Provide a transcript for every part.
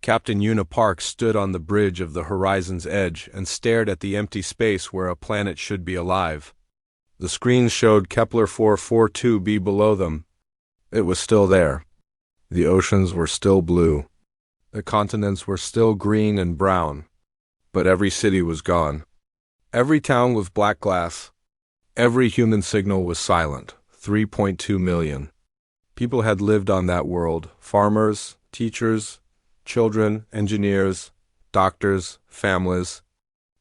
Captain Una Park stood on the bridge of the horizon's edge and stared at the empty space where a planet should be alive. The screen showed Kepler 442b below them. It was still there. The oceans were still blue. The continents were still green and brown. But every city was gone. Every town was black glass. Every human signal was silent. 3.2 million. People had lived on that world. Farmers, teachers, children, engineers, doctors, families,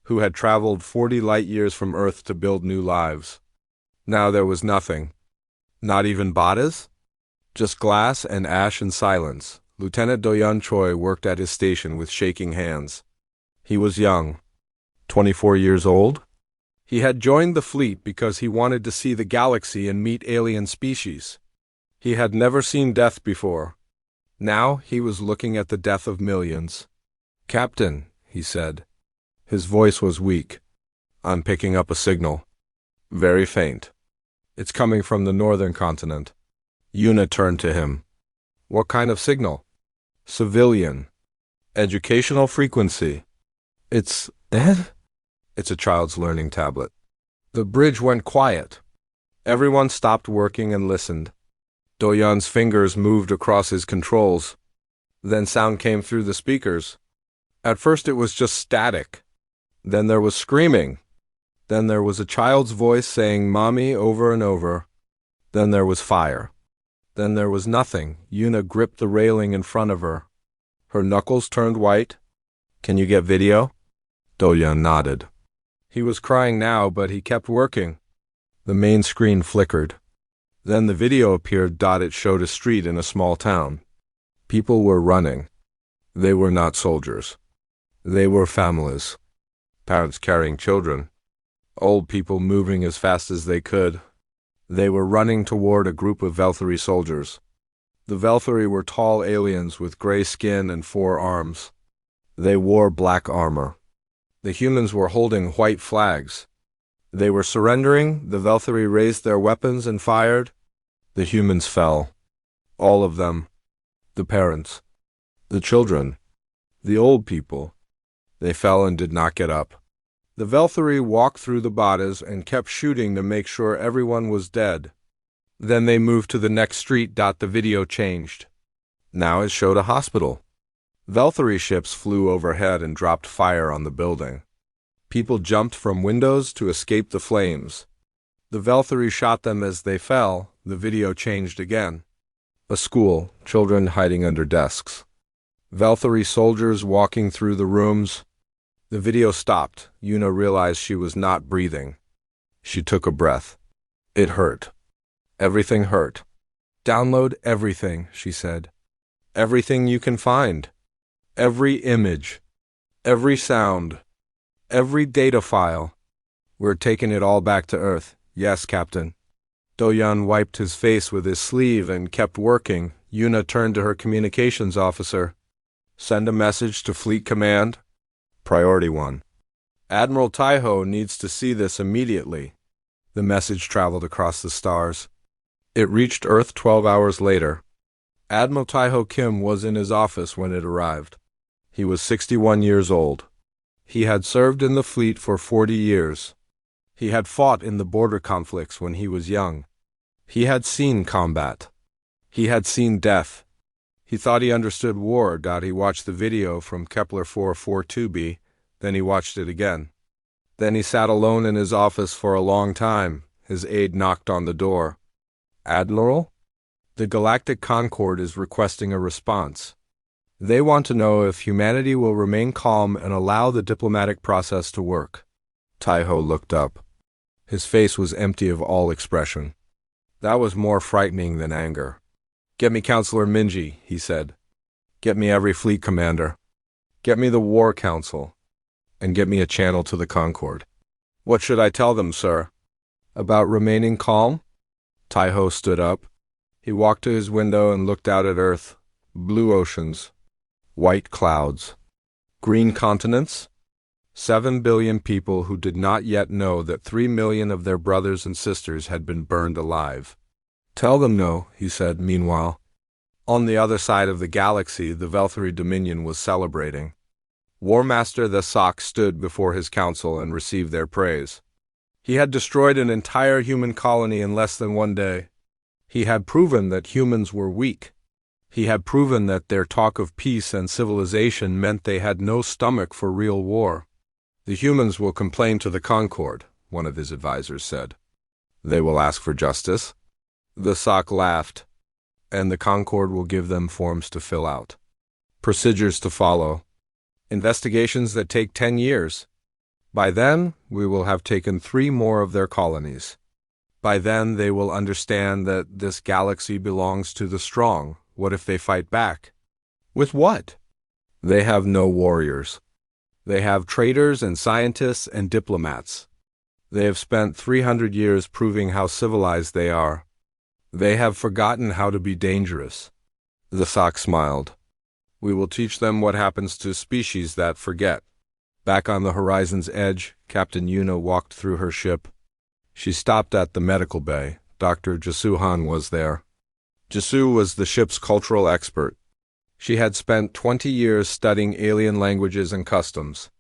who had traveled 40 light years from Earth to build new lives. Now there was nothing. Not even bodies? Just glass and ash and silence. Lieutenant Do-Yeon Choi worked at his station with shaking hands. He was young. 24 years old? He had joined the fleet because he wanted to see the galaxy and meet alien species. He had never seen death before. Now he was looking at the death of millions. "Captain," he said. His voice was weak. "I'm picking up a signal. Very faint. It's coming from the northern continent." Una turned to him. "What kind of signal?" "Civilian. Educational frequency. It's dead?" "It's a child's learning tablet." The bridge went quiet. Everyone stopped working and listened. Do-Yeon's fingers moved across his controls. Then sound came through the speakers. At first it was just static. Then there was screaming. Then there was a child's voice saying "Mommy" over and over. Then there was fire. Then there was nothing. Una gripped the railing in front of her. Her knuckles turned white. "Can you get video?" Do-Yeon nodded. He was crying now, but he kept working. The main screen flickered. Then the video appeared. It showed a street in a small town. People were running. They were not soldiers. They were families. Parents carrying children. Old people moving as fast as they could. They were running toward a group of Velthari soldiers. The Velthari were tall aliens with gray skin and 4 arms. They wore black armor. The humans were holding white flags. They were surrendering. The Velthari raised their weapons and fired. The humans fell. All of them. The parents. The children. The old people. They fell and did not get up. The Velthari walked through the bodies and kept shooting to make sure everyone was dead. Then they moved to the next street. The video changed. Now it showed a hospital. Velthari ships flew overhead and dropped fire on the building. People jumped from windows to escape the flames. The Velthari shot them as they fell. The video changed again. A school, children hiding under desks. Velthari soldiers walking through the rooms. The video stopped. Una realized she was not breathing. She took a breath. It hurt. Everything hurt. "Download everything," she said. "Everything you can find. Every image. Every sound. Every data file. We're taking it all back to Earth." "Yes, Captain." Do-Yeon wiped his face with his sleeve and kept working. Una turned to her communications officer. "Send a message to Fleet Command. Priority 1. Admiral Taiho needs to see this immediately." The message traveled across the stars. It reached Earth 12 hours later. Admiral Taiho Kim was in his office when it arrived. He was 61 years old. He had served in the fleet for 40 years. He had fought in the border conflicts when he was young. He had seen combat. He had seen death. He thought he understood war. He watched the video from Kepler 442b, then he watched it again. Then he sat alone in his office for a long time. His aide knocked on the door. "Admiral? The Galactic Concord is requesting a response. They want to know if humanity will remain calm and allow the diplomatic process to work." Taiho looked up. His face was empty of all expression. That was more frightening than anger. "Get me Counselor Minji," he said. "Get me every fleet commander. Get me the War Council. And get me a channel to the Concord." "What should I tell them, sir?" "About remaining calm?" Taiho stood up. He walked to his window and looked out at Earth. Blue oceans. White clouds. Green continents. 7 billion people who did not yet know that 3 million of their brothers and sisters had been burned alive. "Tell them no," he said meanwhile. On the other side of the galaxy, the Velthari Dominion was celebrating. War Master the Sock stood before his council and received their praise. He had destroyed an entire human colony in less than one day. He had proven that humans were weak. He had proven that their talk of peace and civilization meant they had no stomach for real war. The humans will complain to the Concord, one of his advisors said. They will ask for justice. The Sock laughed. And the Concord will give them forms to fill out. Procedures to follow. Investigations that take 10 years. By then, we will have taken 3 more of their colonies. By then, they will understand that this galaxy belongs to the strong. What if they fight back? With what? They have no warriors. They have traders and scientists and diplomats. They have spent 300 years proving how civilized they are. They have forgotten how to be dangerous. The Sock smiled. We will teach them what happens to species that forget. Back on the horizon's edge, Captain Yuna walked through her ship. She stopped at the medical bay. Dr. Jasuhan was there. Jasu was the ship's cultural expert. She had spent 20 years studying alien languages and customs.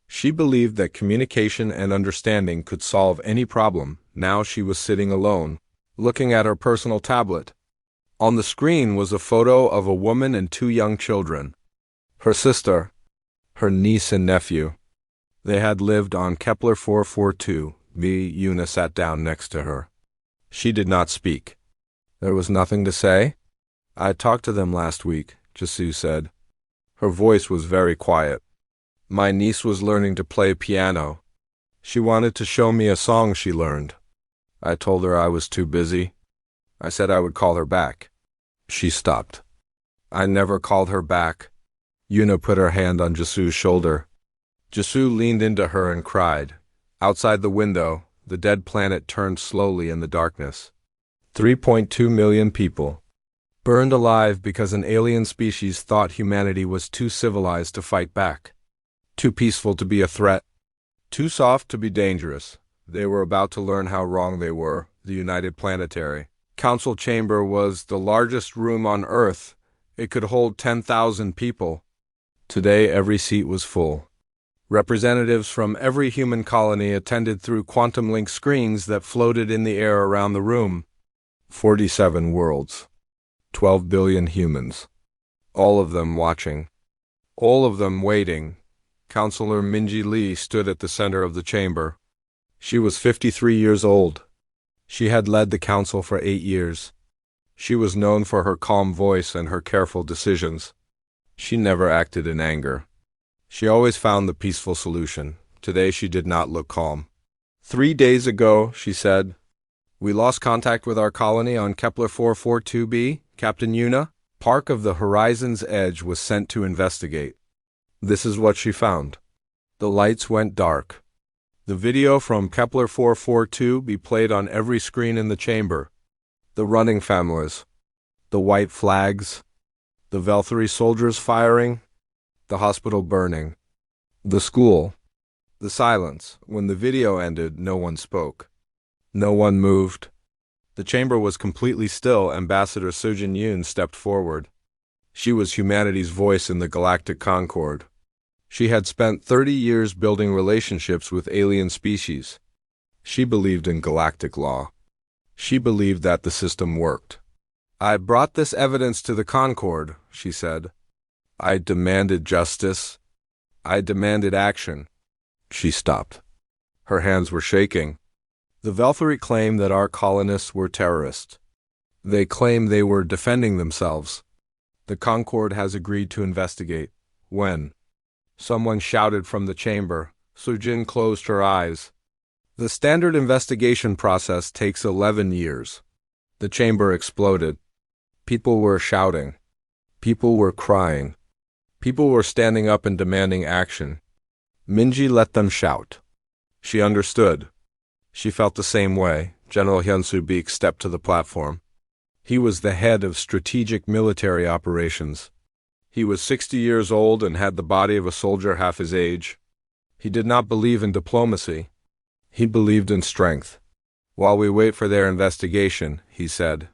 She believed that communication and understanding could solve any problem. Now she was sitting alone, looking at her personal tablet. On the screen was a photo of a woman and 2 young children. Her sister, her niece and nephew. They had lived on Kepler 442. Yuna sat down next to her. She did not speak. There was nothing to say? I talked to them last week, Jasu said. Her voice was very quiet. My niece was learning to play piano. She wanted to show me a song she learned. I told her I was too busy. I said I would call her back. She stopped. I never called her back. Yuna put her hand on Jasu's shoulder. Jasu leaned into her and cried. Outside the window, the dead planet turned slowly in the darkness. 3.2 million people. Burned alive because an alien species thought humanity was too civilized to fight back. Too peaceful to be a threat. Too soft to be dangerous. They were about to learn how wrong they were. The United Planetary Council chamber was the largest room on Earth. It could hold 10,000 people. Today, every seat was full. Representatives from every human colony attended through quantum link screens that floated in the air around the room. 47 worlds. 12 billion humans. All of them watching. All of them waiting. Counselor Minji Lee stood at the center of the chamber. She was 53 years old. She had led the council for 8 years. She was known for her calm voice and her careful decisions. She never acted in anger. She always found the peaceful solution. Today she did not look calm. 3 days ago, she said, we lost contact with our colony on Kepler 442b, Captain Yuna. Park of the Horizon's Edge was sent to investigate. This is what she found. The lights went dark. The video from Kepler 442 be played on every screen in the chamber. The running families. The white flags. The Velthari soldiers firing. The hospital burning. The school. The silence. When the video ended, no one spoke. No one moved. The chamber was completely still. Ambassador Sujin Yoon stepped forward. She was humanity's voice in the Galactic Concord. She had spent 30 years building relationships with alien species. She believed in galactic law. She believed that the system worked. I brought this evidence to the Concord, she said. I demanded justice. I demanded action. She stopped. Her hands were shaking. The Velthari claim that our colonists were terrorists. They claim they were defending themselves. The Concord has agreed to investigate. When? Someone shouted from the chamber. Sujin closed her eyes. The standard investigation process takes 11 years. The chamber exploded. People were shouting. People were crying. People were standing up and demanding action. Minji let them shout. She understood. She felt the same way. General Hyunsu Beek stepped to the platform. He was the head of strategic military operations. He was 60 years old and had the body of a soldier half his age. He did not believe in diplomacy. He believed in strength. While we wait for their investigation, he said,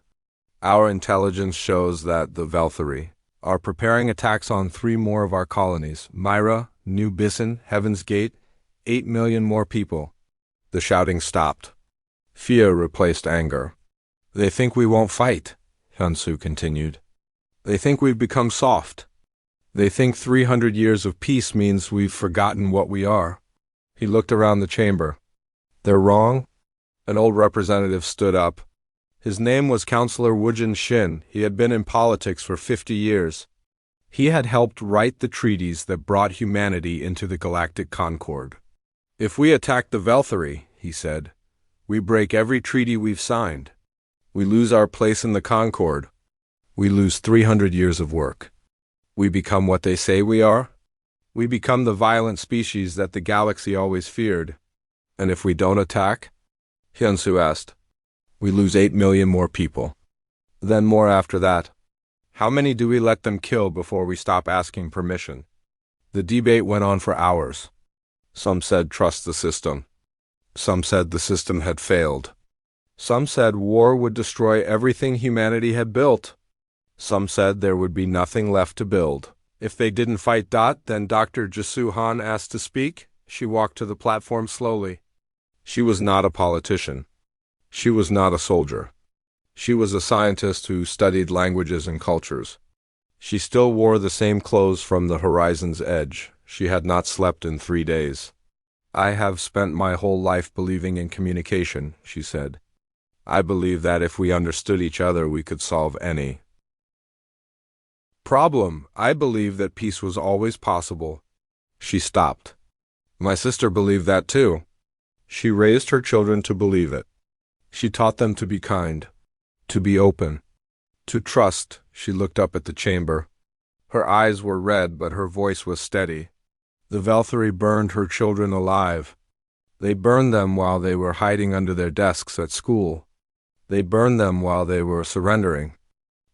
Our intelligence shows that the Velthari are preparing attacks on 3 more of our colonies, Myra, New Bison, Heaven's Gate, 8 million more people. The shouting stopped. Fear replaced anger. They think we won't fight, Hyunsu continued. They think we've become soft. They think 300 years of peace means we've forgotten what we are. He looked around the chamber. They're wrong? An old representative stood up. His name was Councillor Woojin Shin. He had been in politics for 50 years. He had helped write the treaties that brought humanity into the Galactic Concord. If we attack the Velthari, he said, we break every treaty we've signed. We lose our place in the Concord. We lose 300 years of work. We become what they say we are. We become the violent species that the galaxy always feared. And if we don't attack? Hyunsu asked. We lose 8 million more people. Then more after that. How many do we let them kill before we stop asking permission? The debate went on for hours. Some said trust the system. Some said the system had failed. Some said war would destroy everything humanity had built. Some said there would be nothing left to build. If they didn't fight, then Dr. Jisoo Han asked to speak. She walked to the platform slowly. She was not a politician. She was not a soldier. She was a scientist who studied languages and cultures. She still wore the same clothes from the horizon's edge. She had not slept in 3 days. I have spent my whole life believing in communication, she said. I believe that if we understood each other, we could solve any problem. I believe that peace was always possible. She stopped. My sister believed that too. She raised her children to believe it. She taught them to be kind, to be open, to trust. She looked up at the chamber. Her eyes were red, but her voice was steady. The Velthari burned her children alive. They burned them while they were hiding under their desks at school. They burned them while they were surrendering.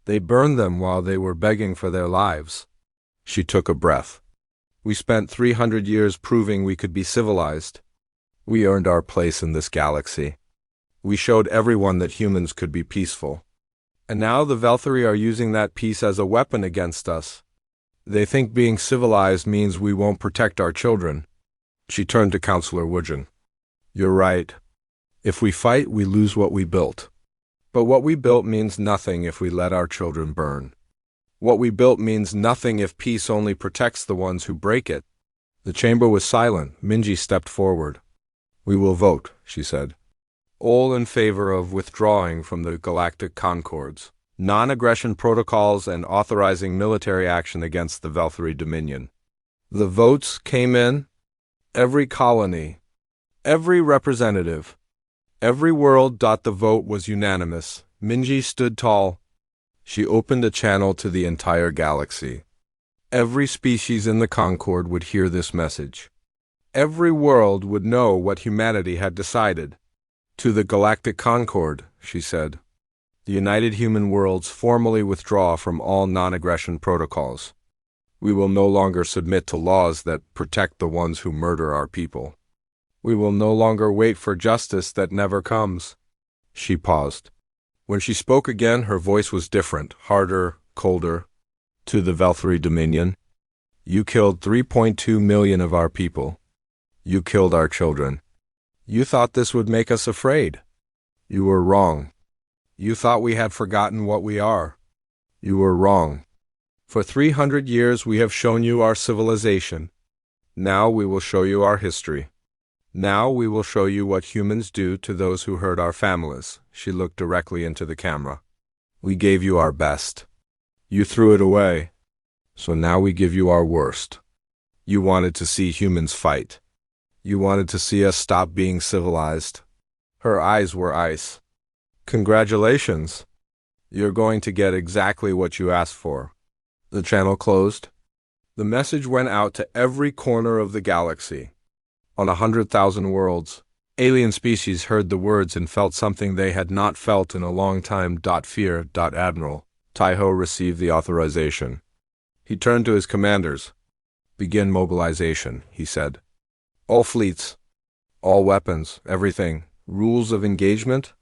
They burned them while they were begging for their lives. She took a breath. We spent 300 years proving we could be civilized. We earned our place in this galaxy. We showed everyone that humans could be peaceful. And now the Velthari are using that peace as a weapon against us. They think being civilized means we won't protect our children. She turned to Councillor Woojin. You're right. If we fight, we lose what we built. But what we built means nothing if we let our children burn. What we built means nothing if peace only protects the ones who break it. The chamber was silent. Minji stepped forward. We will vote, she said. All in favor of withdrawing from the Galactic Concords, non-aggression protocols, and authorizing military action against the Velthari Dominion. The votes came in. Every colony, every representative, every world. The vote was unanimous. Minji stood tall. She opened a channel to the entire galaxy. Every species in the Concord would hear this message. Every world would know what humanity had decided. To the Galactic Concord, she said. The United Human Worlds formally withdraw from all non-aggression protocols. We will no longer submit to laws that protect the ones who murder our people. We will no longer wait for justice that never comes. She paused. When she spoke again, her voice was different, harder, colder. To the Velthari Dominion, you killed 3.2 million of our people. You killed our children. You thought this would make us afraid. You were wrong. You thought we had forgotten what we are. You were wrong. For 300 years we have shown you our civilization. Now we will show you our history. Now we will show you what humans do to those who hurt our families. She looked directly into the camera. We gave you our best. You threw it away. So now we give you our worst. You wanted to see humans fight. You wanted to see us stop being civilized. Her eyes were ice. Congratulations. You're going to get exactly what you asked for. The channel closed. The message went out to every corner of the galaxy. On 100,000 worlds, alien species heard the words and felt something they had not felt in a long time. Fear. Admiral Taiho received the authorization. He turned to his commanders. Begin mobilization, he said. All fleets, all weapons, everything. Rules of engagement?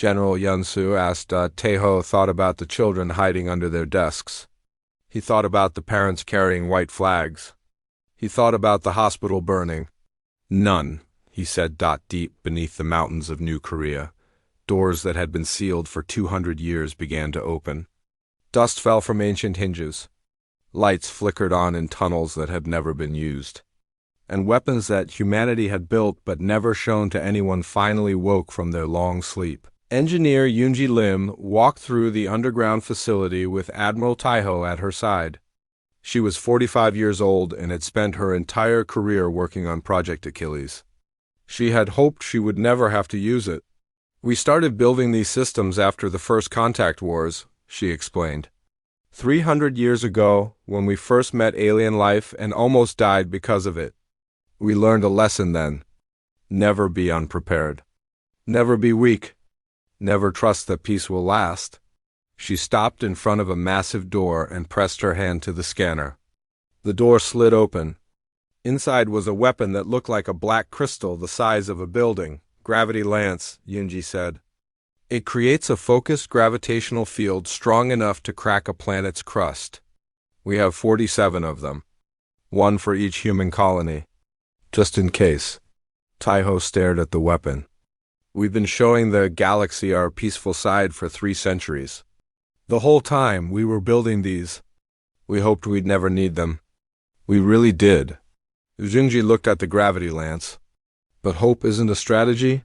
General Yunsu asked. Taeho thought about the children hiding under their desks. He thought about the parents carrying white flags. He thought about the hospital burning. None, he said. Deep beneath the mountains of New Korea, doors that had been sealed for 200 years began to open. Dust fell from ancient hinges. Lights flickered on in tunnels that had never been used. And weapons that humanity had built but never shown to anyone finally woke from their long sleep. Engineer Yoonji Lim walked through the underground facility with Admiral Taeho at her side. She was 45 years old and had spent her entire career working on Project Achilles. She had hoped she would never have to use it. "We started building these systems after the first contact wars," she explained. 300 years ago, when we first met alien life and almost died because of it. We learned a lesson then. Never be unprepared. Never be weak. Never trust that peace will last. She stopped in front of a massive door and pressed her hand to the scanner. The door slid open. Inside was a weapon that looked like a black crystal the size of a building. "Gravity lance," Yoonji said. "It creates a focused gravitational field strong enough to crack a planet's crust. We have 47 of them. One for each human colony. Just in case." Taeho stared at the weapon. "We've been showing the galaxy our peaceful side for 3 centuries. The whole time we were building these, we hoped we'd never need them. We really did." Junji looked at the gravity lance. "But hope isn't a strategy?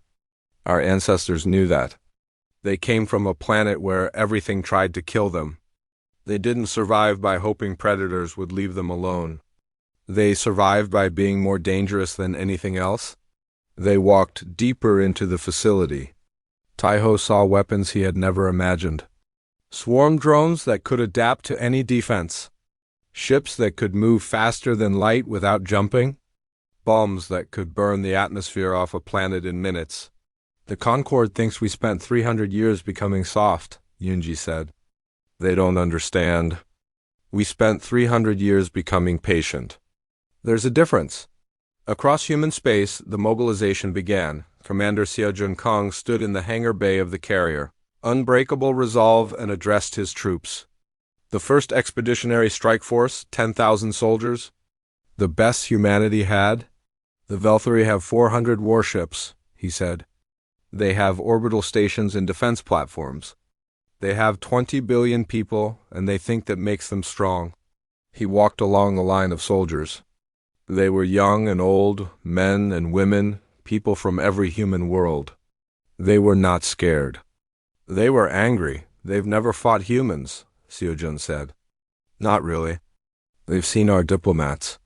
Our ancestors knew that. They came from a planet where everything tried to kill them. They didn't survive by hoping predators would leave them alone. They survived by being more dangerous than anything else." They walked deeper into the facility. Taeho saw weapons he had never imagined. Swarm drones that could adapt to any defense. Ships that could move faster than light without jumping. Bombs that could burn the atmosphere off a planet in minutes. "The Concorde thinks we spent 300 years becoming soft," Yoonji said. "They don't understand. We spent 300 years becoming patient. There's a difference." Across human space, the mobilization began. Commander Seojun Kong stood in the hangar bay of the carrier, unbreakable resolve, and addressed his troops. "The first expeditionary strike force, 10,000 soldiers. The best humanity had. The Velthari have 400 warships," he said. "They have orbital stations and defense platforms. They have 20 billion people, and they think that makes them strong." He walked along the line of soldiers. They were young and old, men and women, people from every human world. They were not scared. They were angry. "They've never fought humans," Seojun said. "Not really. They've seen our diplomats.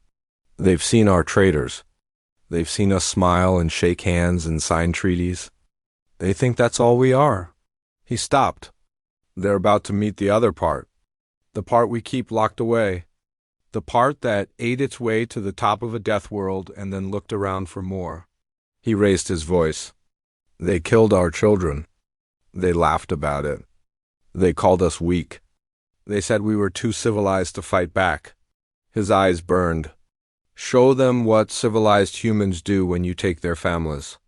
They've seen our traitors. They've seen us smile and shake hands and sign treaties. They think that's all we are." He stopped. "They're about to meet the other part. The part we keep locked away. The part that ate its way to the top of a death world and then looked around for more." He raised his voice. "They killed our children. They laughed about it. They called us weak. They said we were too civilized to fight back." His eyes burned. "Show them what civilized humans do when you take their families.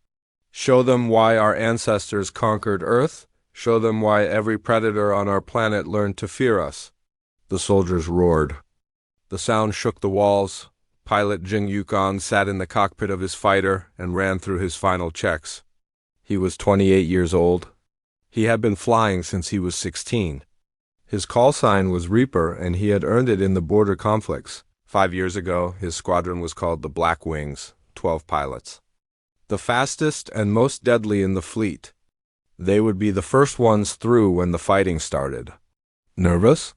Show them why our ancestors conquered Earth. Show them why every predator on our planet learned to fear us." The soldiers roared. The sound shook the walls. Pilot Jing Yukon sat in the cockpit of his fighter and ran through his final checks. He was 28 years old. He had been flying since he was 16. His call sign was Reaper, and he had earned it in the border conflicts. 5 years ago, his squadron was called the Black Wings, 12 pilots. The fastest and most deadly in the fleet. They would be the first ones through when the fighting started. "Nervous?"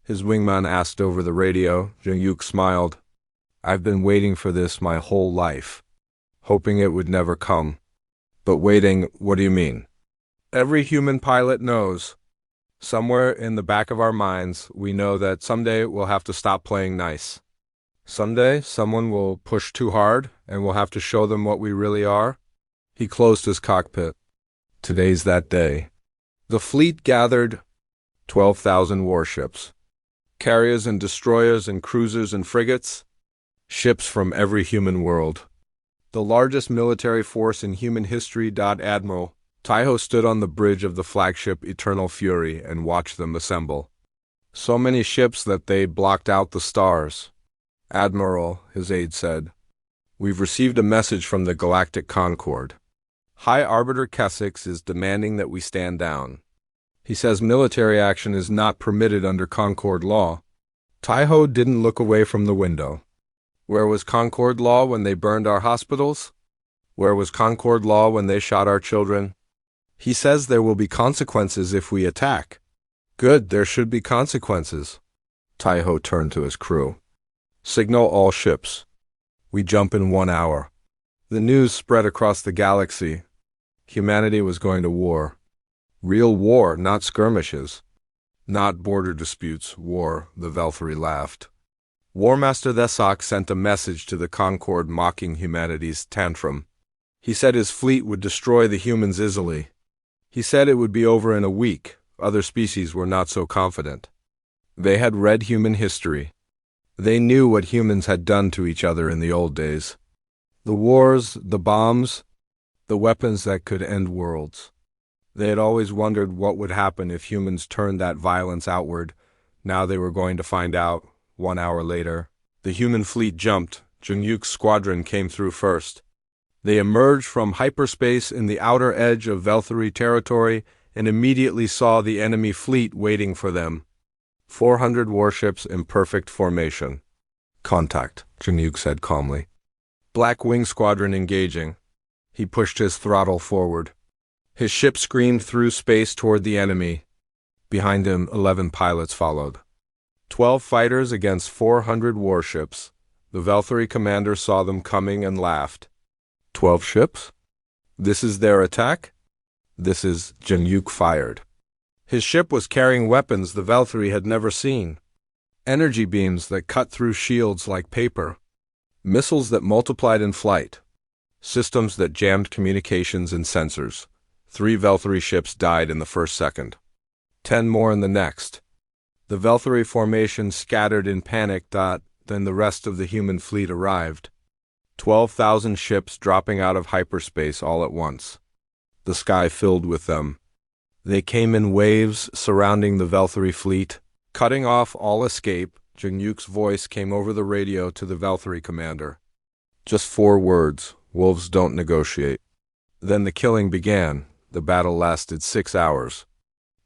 his wingman asked over the radio. Jung-yuk smiled. "I've been waiting for this my whole life, hoping it would never come." "But waiting, what do you mean?" "Every human pilot knows. Somewhere in the back of our minds, we know that someday we'll have to stop playing nice. Someday, someone will push too hard, and we'll have to show them what we really are." He closed his cockpit. "Today's that day." The fleet gathered 12,000 warships. Carriers and destroyers and cruisers and frigates. Ships from every human world. The largest military force in human history. Admiral Taiho stood on the bridge of the flagship Eternal Fury and watched them assemble. So many ships that they blocked out the stars. "Admiral," his aide said, "we've received a message from the Galactic Concord. High Arbiter Kessex is demanding that we stand down. He says military action is not permitted under Concord law." Taiho didn't look away from the window. Where was Concord law when they burned our hospitals? Where was Concord law when they shot our children? "He says there will be consequences if we attack." "Good, there should be consequences." Taiho turned to his crew. "Signal all ships. We jump in 1 hour." The news spread across the galaxy. Humanity was going to war. Real war, not skirmishes. Not border disputes, war, the Velthari laughed. War Master Thesok sent a message to the Concord mocking humanity's tantrum. He said his fleet would destroy the humans easily. He said it would be over in a week. Other species were not so confident. They had read human history. They knew what humans had done to each other in the old days. The wars, the bombs, the weapons that could end worlds. They had always wondered what would happen if humans turned that violence outward. Now they were going to find out. 1 hour later, the human fleet jumped. Jungyuk's squadron came through first. They emerged from hyperspace in the outer edge of Velthari territory and immediately saw the enemy fleet waiting for them. 400 warships in perfect formation. "Contact," Jungyuk said calmly. "Black Wing Squadron engaging." He pushed his throttle forward. His ship screamed through space toward the enemy. Behind him, 11 pilots followed. 12 fighters against 400 warships. The Velthari commander saw them coming and laughed. 12 ships? This is their attack? This is Jungyuk fired. His ship was carrying weapons the Velthari had never seen. Energy beams that cut through shields like paper. Missiles that multiplied in flight. Systems that jammed communications and sensors. 3 Velthari ships died in the first second. 10 more in the next. The Velthari formation scattered in panic. Then the rest of the human fleet arrived. 12,000 ships dropping out of hyperspace all at once. The sky filled with them. They came in waves surrounding the Velthari fleet, cutting off all escape. Jungyuk's voice came over the radio to the Velthari commander. Just 4 words: wolves don't negotiate. Then the killing began. The battle lasted 6 hours.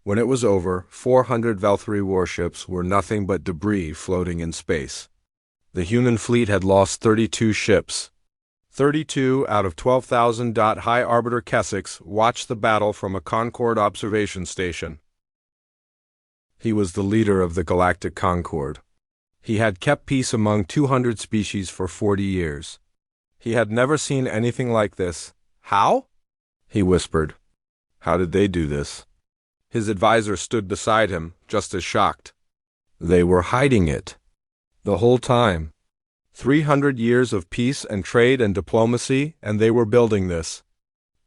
When it was over, 400 Velthari warships were nothing but debris floating in space. The human fleet had lost 32 ships. 32 out of 12,000. High Arbiter Kessex watched the battle from a Concord observation station. He was the leader of the Galactic Concord. He had kept peace among 200 species for 40 years. He had never seen anything like this. "How?" he whispered. "How did they do this?" His advisor stood beside him, just as shocked. "They were hiding it. The whole time. 300 years of peace and trade and diplomacy, and they were building this.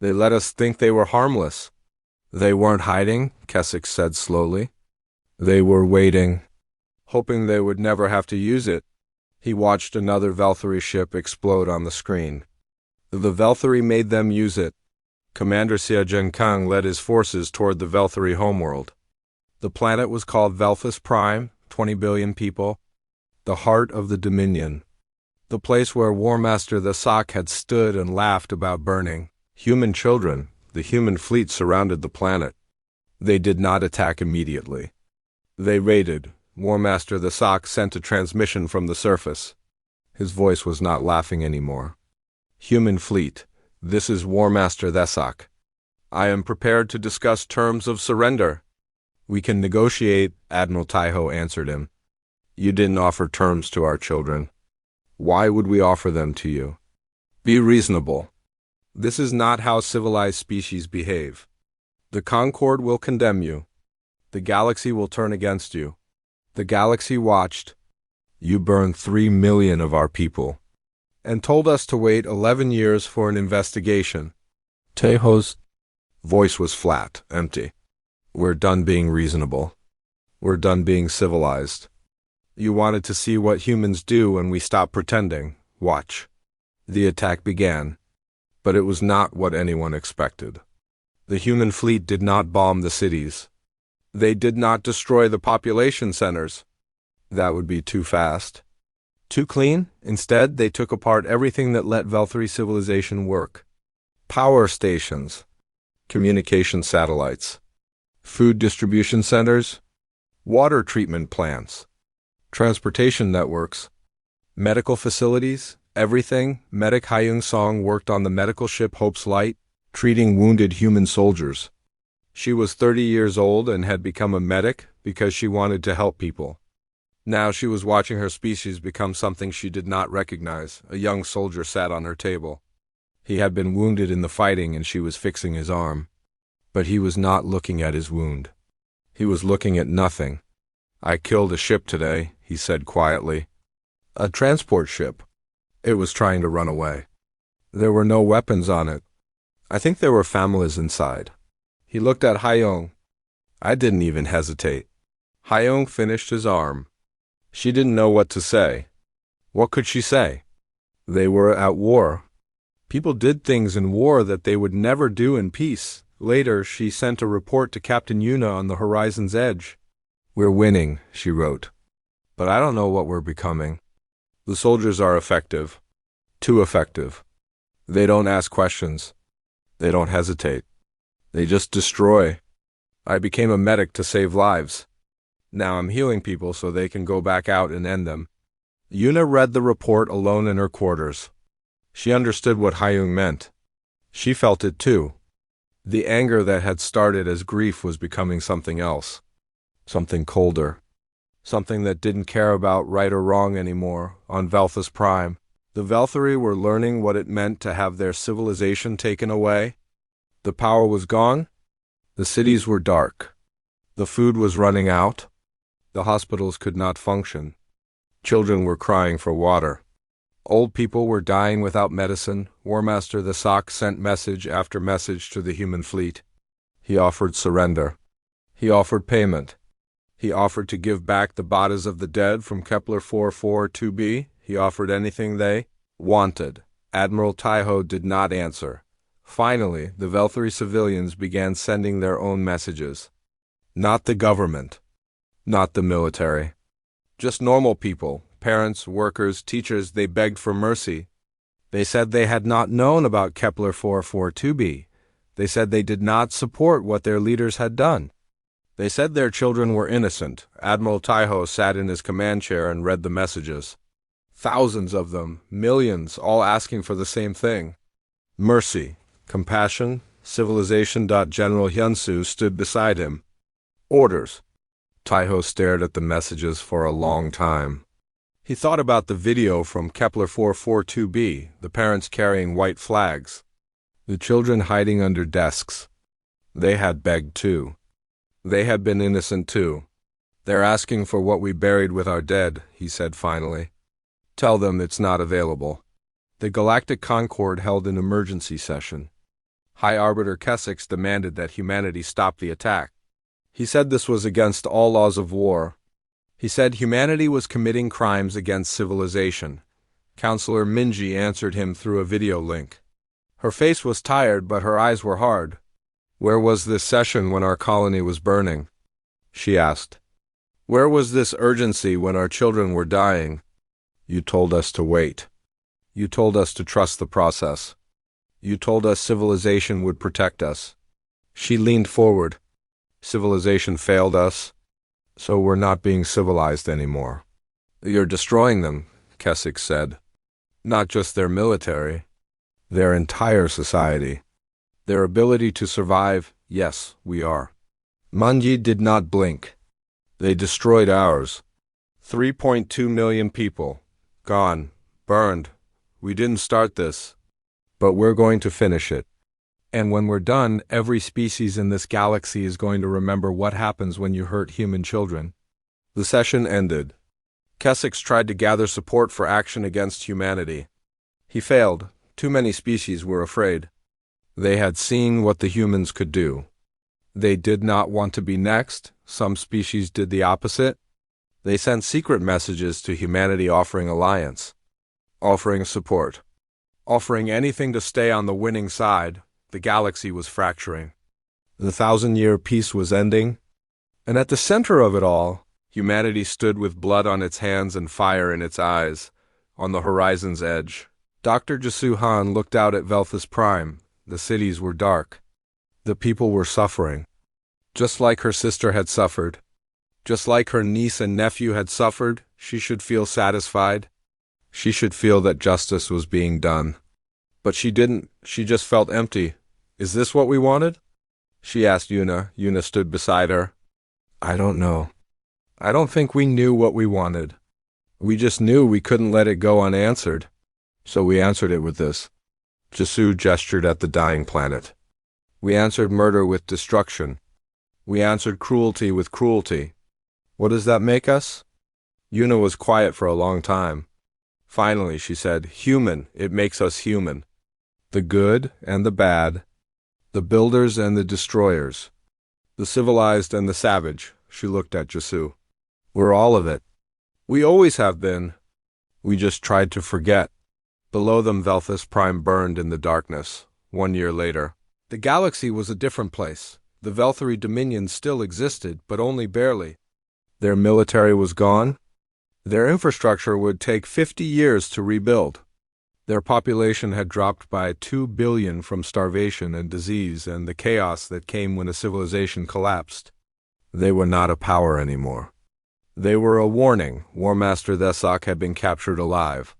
They let us think they were harmless." "They weren't hiding," Kessex said slowly. "They were waiting, hoping they would never have to use it." He watched another Velthari ship explode on the screen. The Velthari made them use it. Commander Xia Zhenkang led his forces toward the Velthari homeworld. The planet was called Velphus Prime, 20 billion people. The heart of the Dominion. The place where War Master Thesok had stood and laughed about burning. Human children, the human fleet surrounded the planet. They did not attack immediately. They raided. War Master Thesok sent a transmission from the surface. His voice was not laughing anymore. "Human fleet, this is War Master Thesok. I am prepared to discuss terms of surrender." "We can negotiate," Admiral Taiho answered him. "You didn't offer terms to our children. Why would we offer them to you? Be reasonable. This is not how civilized species behave. The Concord will condemn you. The galaxy will turn against you." The galaxy watched. "You burned 3 million of our people, and told us to wait 11 years for an investigation." Taiho's voice was flat, empty. "We're done being reasonable. We're done being civilized. You wanted to see what humans do when we stop pretending. Watch." The attack began, but it was not what anyone expected. The human fleet did not bomb the cities. They did not destroy the population centers. That would be too fast. Too clean? Instead, they took apart everything that let Velthari civilization work. Power stations, communication satellites, food distribution centers, water treatment plants, transportation networks, medical facilities, everything. Medic Hyung Song worked on the medical ship Hope's Light, treating wounded human soldiers. She was 30 years old and had become a medic because she wanted to help people. Now she was watching her species become something she did not recognize. A young soldier sat on her table. He had been wounded in the fighting and she was fixing his arm. But he was not looking at his wound. He was looking at nothing. "I killed a ship today," he said quietly. "A transport ship. It was trying to run away. There were no weapons on it. I think there were families inside." He looked at Hyung. I didn't even hesitate. Hyung finished his arm. She didn't know what to say. What could she say? They were at war. People did things in war that they would never do in peace. Later, she sent a report to Captain Yuna on the horizon's edge. "We're winning," she wrote. "But I don't know what we're becoming. The soldiers are effective. Too effective. They don't ask questions. They don't hesitate. They just destroy. I became a medic to save lives. Now I'm healing people so they can go back out and end them." Yuna read the report alone in her quarters. She understood what Hyung meant. She felt it too. The anger that had started as grief was becoming something else. Something colder. Something that didn't care about right or wrong anymore. On Veltha's Prime, the Velthari were learning what it meant to have their civilization taken away. The power was gone. The cities were dark. The food was running out. The hospitals could not function. Children were crying for water. Old people were dying without medicine. Warmaster the Sock sent message after message to the human fleet. He offered surrender. He offered payment. He offered to give back the bodies of the dead from Kepler 442b. He offered anything they wanted. Admiral Taiho did not answer. Finally, the Velthari civilians began sending their own messages. Not the government. Not the military. Just normal people. Parents, workers, teachers. They begged for mercy. They said they had not known about Kepler 442b. They said they did not support what their leaders had done. They said their children were innocent. Admiral Taiho sat in his command chair and read the messages. Thousands of them, millions, all asking for the same thing. Mercy, compassion, civilization. General Hyunsu stood beside him. Orders. Taiho stared at the messages for a long time. He thought about the video from Kepler 442b, the parents carrying white flags, the children hiding under desks. They had begged too. They had been innocent too. "They're asking for what we buried with our dead," he said finally. "Tell them it's not available." The Galactic Concord held an emergency session. High Arbiter Kessex demanded that humanity stop the attack. He said this was against all laws of war. He said humanity was committing crimes against civilization. Counselor Minji answered him through a video link. Her face was tired, but her eyes were hard. "Where was this session when our colony was burning?" she asked. "Where was this urgency when our children were dying? You told us to wait. You told us to trust the process. You told us civilization would protect us." She leaned forward. "Civilization failed us, so we're not being civilized anymore." "You're destroying them," Kessex said. "Not just their military, their entire society. Their ability to survive, yes, we are." Manji did not blink. "They destroyed ours. 3.2 million people. Gone. Burned. We didn't start this. But we're going to finish it. And when we're done, every species in this galaxy is going to remember what happens when you hurt human children." The session ended. Kessex tried to gather support for action against humanity. He failed. Too many species were afraid. They had seen what the humans could do. They did not want to be next. Some species did the opposite. They sent secret messages to humanity offering alliance, offering support, offering anything to stay on the winning side. The galaxy was fracturing. The thousand-year peace was ending, and at the center of it all, humanity stood with blood on its hands and fire in its eyes, on the horizon's edge. Dr. Jasu Han looked out at Velthus Prime. The cities were dark. The people were suffering. Just like her sister had suffered. Just like her niece and nephew had suffered, she should feel satisfied. She should feel that justice was being done. But she didn't. She just felt empty. Is this what we wanted? She asked Yuna. Yuna stood beside her. I don't know. I don't think we knew what we wanted. We just knew we couldn't let it go unanswered. So we answered it with this. Jasu gestured at the dying planet. We answered murder with destruction. We answered cruelty with cruelty. What does that make us? Yuna was quiet for a long time. Finally, she said, human. It makes us human. The good and the bad. The builders and the destroyers. The civilized and the savage. She looked at Jasu. We're all of it. We always have been. We just tried to forget. Below them, Velthus Prime burned in the darkness. 1 year later. The galaxy was a different place. The Velthari Dominion still existed, but only barely. Their military was gone. Their infrastructure would take 50 years to rebuild. Their population had dropped by 2 billion from starvation and disease and the chaos that came when a civilization collapsed. They were not a power anymore. They were a warning. War Master Thesak had been captured alive.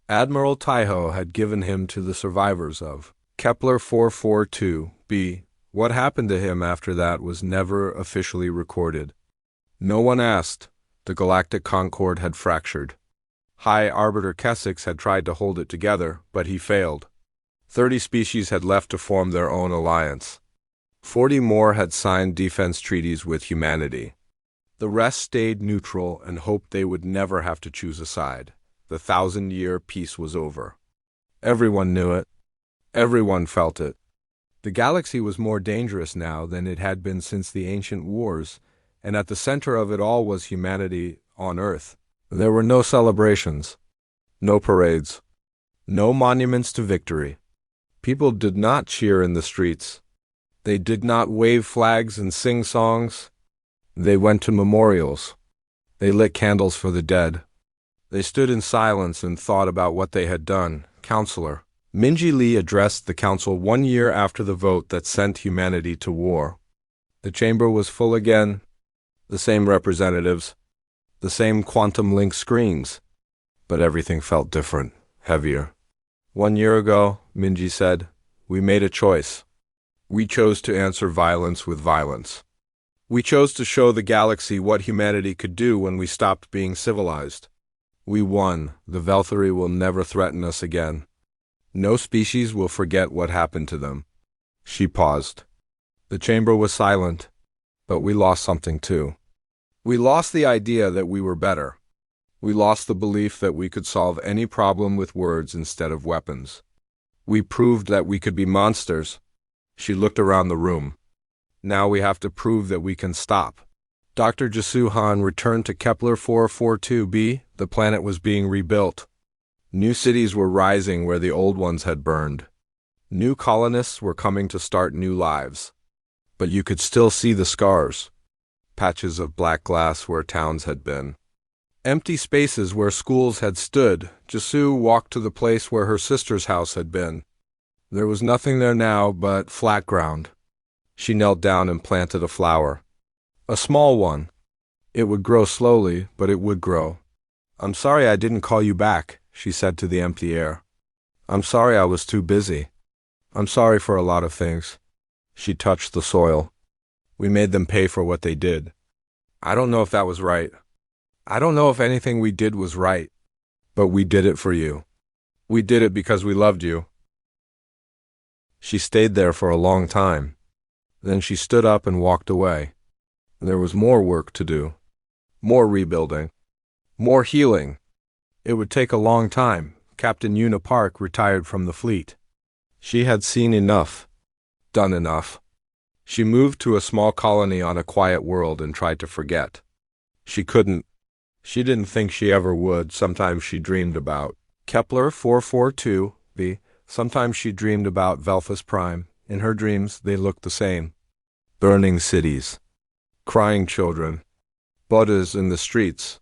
Admiral Taiho had given him to the survivors of Kepler 442b. What happened to him after that was never officially recorded. No one asked. The Galactic Concord had fractured. High Arbiter Kessex had tried to hold it together, but he failed. 30 species had left to form their own alliance. 40 more had signed defense treaties with humanity. The rest stayed neutral and hoped they would never have to choose a side. The 1,000-year peace was over. Everyone knew it. Everyone felt it. The galaxy was more dangerous now than it had been since the ancient wars, and at the center of it all was humanity on Earth. There were no celebrations, no parades, no monuments to victory. People did not cheer in the streets. They did not wave flags and sing songs. They went to memorials. They lit candles for the dead. They stood in silence and thought about what they had done. Counselor Minji Lee addressed the council 1 year after the vote that sent humanity to war. The chamber was full again. The same representatives. The same quantum link screens. But everything felt different, heavier. 1 year ago, Minji said, we made a choice. We chose to answer violence with violence. We chose to show the galaxy what humanity could do when we stopped being civilized. We won. The Velthari will never threaten us again. No species will forget what happened to them. She paused. The chamber was silent, but we lost something too. We lost the idea that we were better. We lost the belief that we could solve any problem with words instead of weapons. We proved that we could be monsters. She looked around the room. Now we have to prove that we can stop. Dr. Jasu Han returned to Kepler 442b. The planet was being rebuilt. New cities were rising where the old ones had burned. New colonists were coming to start new lives. But you could still see the scars. Patches of black glass where towns had been. Empty spaces where schools had stood. Jasu walked to the place where her sister's house had been. There was nothing there now but flat ground. She knelt down and planted a flower. A small one. It would grow slowly, but it would grow. I'm sorry I didn't call you back, she said to the empty air. I'm sorry I was too busy. I'm sorry for a lot of things. She touched the soil. We made them pay for what they did. I don't know if that was right. I don't know if anything we did was right. But we did it for you. We did it because we loved you. She stayed there for a long time. Then she stood up and walked away. There was more work to do. More rebuilding. More healing. It would take a long time. Captain Yuna Park retired from the fleet. She had seen enough. Done enough. She moved to a small colony on a quiet world and tried to forget. She couldn't. She didn't think she ever would. Sometimes she dreamed about Kepler 442b. Sometimes she dreamed about Velthus Prime. In her dreams, they looked the same. burning cities, crying children, Buddhas in the streets.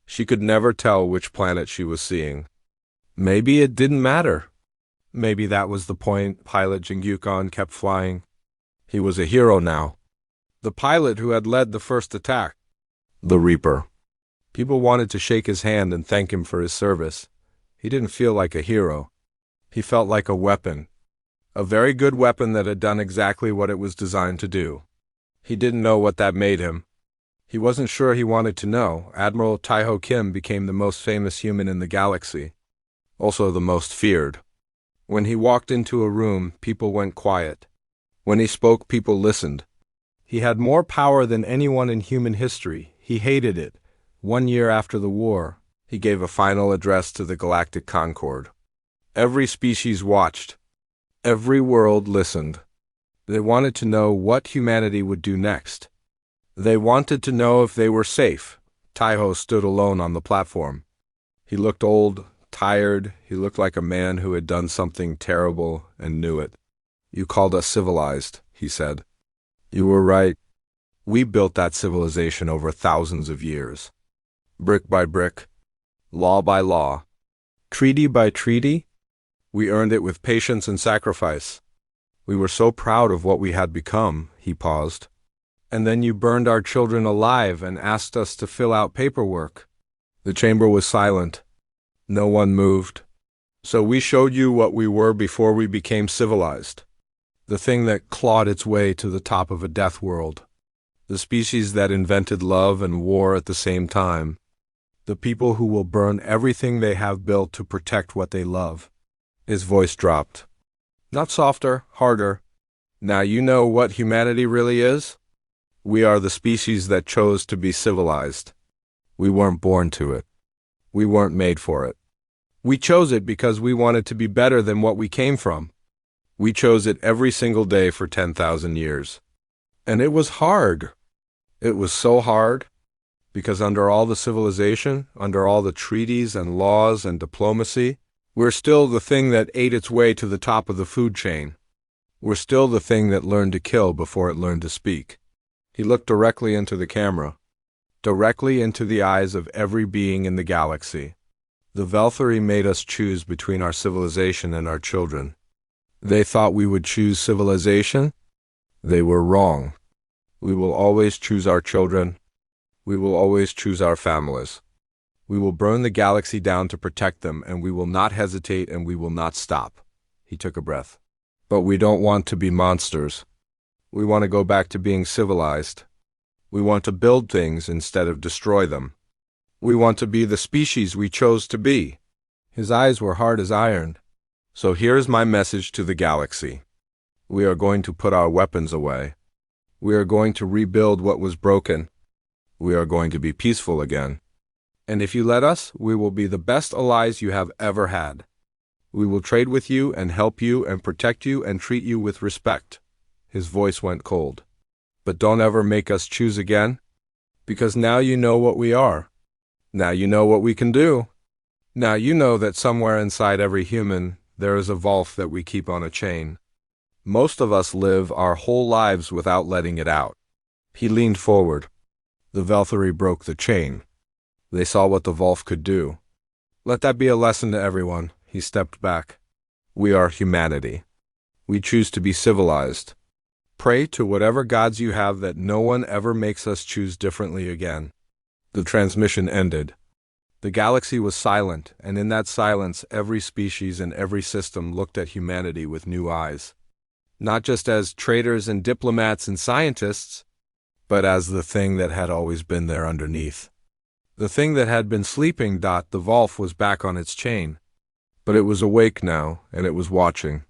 She could never tell which planet she was seeing. Maybe it didn't matter. Maybe that was the point. Pilot Jingyukon kept flying. He was a hero now. The pilot who had led the first attack. The Reaper. People wanted to shake his hand and thank him for his service. He didn't feel like a hero. He felt like a weapon. A very good weapon that had done exactly what it was designed to do. He didn't know what that made him. He wasn't sure he wanted to know. Admiral Taiho Kim became the most famous human in the galaxy. Also the most feared. When he walked into a room, people went quiet. When he spoke, people listened. He had more power than anyone in human history. He hated it. 1 year after the war, he gave a final address to the Galactic Concord. Every species watched. Every world listened. They wanted to know what humanity would do next. They wanted to know if they were safe. Taiho stood alone on the platform. He looked old, tired. He looked like a man who had done something terrible and knew it. "You called us civilized," he said. "You were right. We built that civilization over thousands of years. Brick by brick, law by law, treaty by treaty. We earned it with patience and sacrifice. We were so proud of what we had become." He paused. "And then you burned our children alive and asked us to fill out paperwork." The chamber was silent. No one moved. "So we showed you what we were before we became civilized. The thing that clawed its way to the top of a death world. The species that invented love and war at the same time. The people who will burn everything they have built to protect what they love." His voice dropped. Not softer, harder. "Now you know what humanity really is? We are the species that chose to be civilized. We weren't born to it. We weren't made for it. We chose it because we wanted to be better than what we came from. We chose it every single day for 10,000 years. And it was hard. It was so hard. Because under all the civilization, under all the treaties and laws and diplomacy, we're still the thing that ate its way to the top of the food chain. We're still the thing that learned to kill before it learned to speak." He looked directly into the camera. Directly into the eyes of every being in the galaxy. The Velthari made us choose between our civilization and our children. They thought we would choose civilization? They were wrong. We will always choose our children. We will always choose our families. We will burn the galaxy down to protect them, and we will not hesitate and we will not stop. He took a breath. But we don't want to be monsters. We want to go back to being civilized. We want to build things instead of destroy them. We want to be the species we chose to be. His eyes were hard as iron. So here's my message to the galaxy. We are going to put our weapons away. We are going to rebuild what was broken. We are going to be peaceful again. And if you let us, we will be the best allies you have ever had. We will trade with you and help you and protect you and treat you with respect. His voice went cold. But don't ever make us choose again. Because now you know what we are. Now you know what we can do. Now you know that somewhere inside every human, there is a Volf that we keep on a chain. Most of us live our whole lives without letting it out. He leaned forward. The Velthari broke the chain. They saw what the Volf could do. Let that be a lesson to everyone. He stepped back. We are humanity. We choose to be civilized. Pray to whatever gods you have that no one ever makes us choose differently again. The transmission ended. The galaxy was silent, and in that silence every species and every system looked at humanity with new eyes. Not just as traders and diplomats and scientists, but as the thing that had always been there underneath. The thing that had been sleeping. The Volf was back on its chain. But it was awake now, and it was watching.